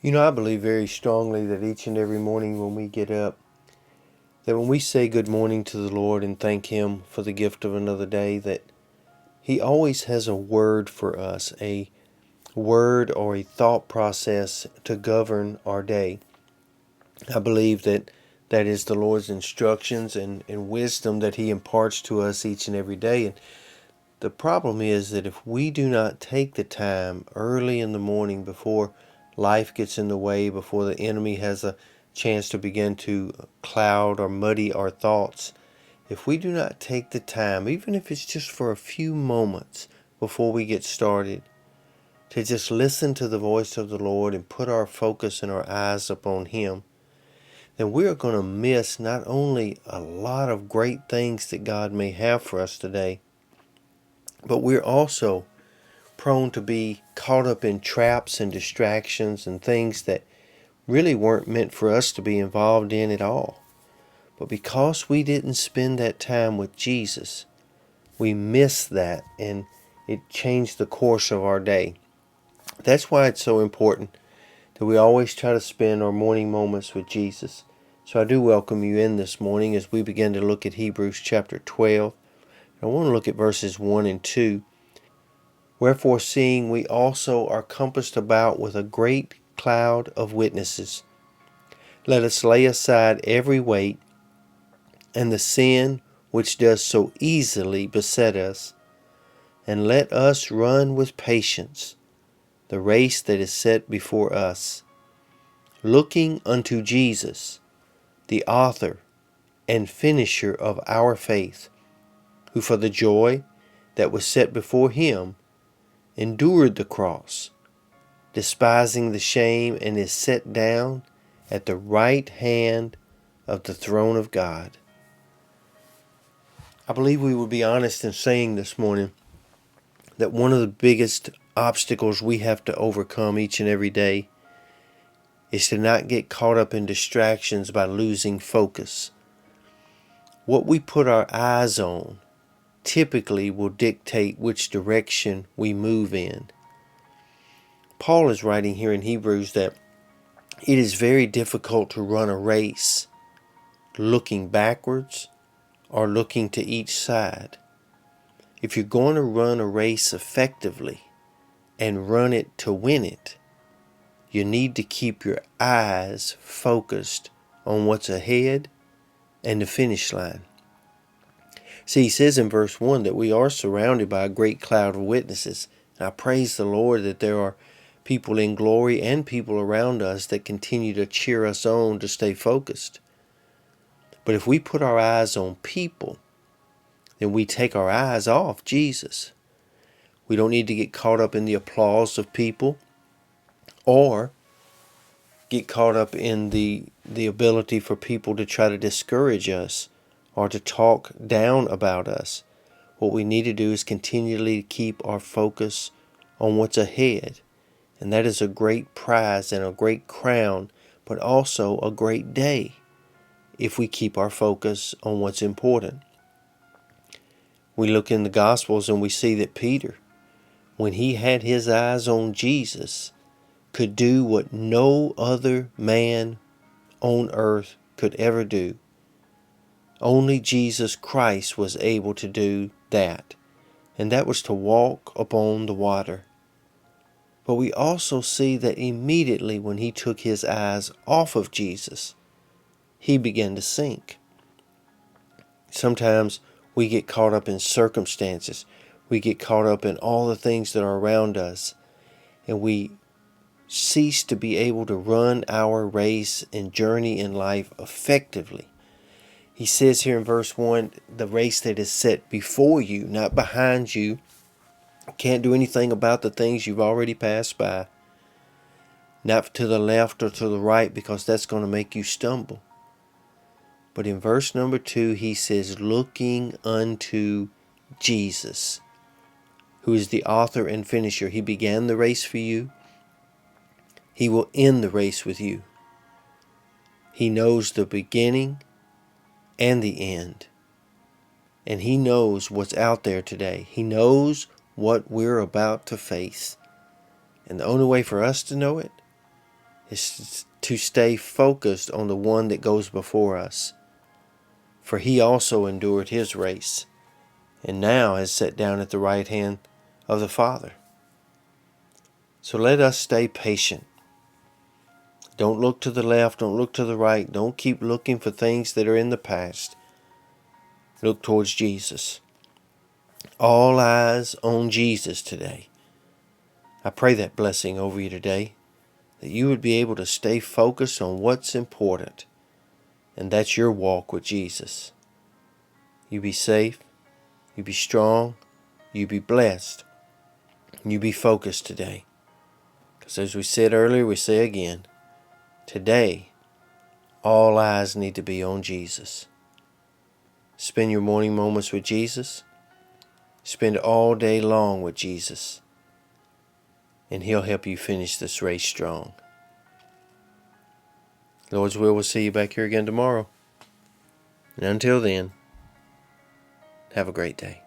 I believe very strongly that each and every morning when we get up, that when we say good morning to the Lord and thank Him for the gift of another day, that He always has a word for us, a word or a thought process to govern our day. I believe that that is the Lord's instructions and wisdom that He imparts to us each and every day. And the problem is that if we do not take the time early in the morning before life gets in the way, before the enemy has a chance to begin to cloud or muddy our thoughts, if we do not take the time, even if it's just for a few moments before we get started, to just listen to the voice of the Lord and put our focus and our eyes upon Him, then we are going to miss not only a lot of great things that God may have for us today, but we're also prone to be caught up in traps and distractions and things that really weren't meant for us to be involved in at all. But because we didn't spend that time with Jesus, we missed that, and it changed the course of our day. That's why it's so important that we always try to spend our morning moments with Jesus. So I do welcome you in this morning as we begin to look at Hebrews chapter 12. I want to look at verses 1 and 2. Wherefore, seeing we also are compassed about with a great cloud of witnesses, let us lay aside every weight and the sin which does so easily beset us, and let us run with patience the race that is set before us, looking unto Jesus, the author and finisher of our faith, who for the joy that was set before Him endured the cross, despising the shame, and is set down at the right hand of the throne of God. I believe we would be honest in saying this morning that one of the biggest obstacles we have to overcome each and every day is to not get caught up in distractions by losing focus. What we put our eyes on typically will dictate which direction we move in. Paul is writing here in Hebrews that it is very difficult to run a race looking backwards or looking to each side. If you're going to run a race effectively and run it to win it, you need to keep your eyes focused on what's ahead and the finish line. See, he says in verse 1 that we are surrounded by a great cloud of witnesses. And I praise the Lord that there are people in glory and people around us that continue to cheer us on to stay focused. But if we put our eyes on people, then we take our eyes off Jesus. We don't need to get caught up in the applause of people or get caught up in the ability for people to try to discourage us or to talk down about us. What we need to do is continually keep our focus on what's ahead. And that is a great prize and a great crown, but also a great day if we keep our focus on what's important. We look in the Gospels and we see that Peter, when he had his eyes on Jesus, could do what no other man on earth could ever do. Only Jesus Christ was able to do that, and that was to walk upon the water. But we also see that immediately when he took his eyes off of Jesus, he began to sink. Sometimes we get caught up in circumstances. We get caught up in all the things that are around us, and we cease to be able to run our race and journey in life effectively. He says here in verse 1, the race that is set before you, not behind you. Can't do anything about the things you've already passed by. Not to the left or to the right, because that's going to make you stumble. But in verse number 2, he says, looking unto Jesus, who is the author and finisher. He began the race for you. He will end the race with you. He knows the beginning and the end. And He knows what's out there today. He knows what we're about to face. And the only way for us to know it is to stay focused on the one that goes before us. For he also endured his race, and now has sat down at the right hand of the Father. So let us stay patient. Don't look to the left, don't look to the right, don't keep looking for things that are in the past. Look towards Jesus. All eyes on Jesus today. I pray that blessing over you today, that you would be able to stay focused on what's important, and that's your walk with Jesus. You be safe, you be strong, you be blessed, and you be focused today. Because as we said earlier, we say again, today, all eyes need to be on Jesus. Spend your morning moments with Jesus. Spend all day long with Jesus. And he'll help you finish this race strong. Lord's will, we'll see you back here again tomorrow. And until then, have a great day.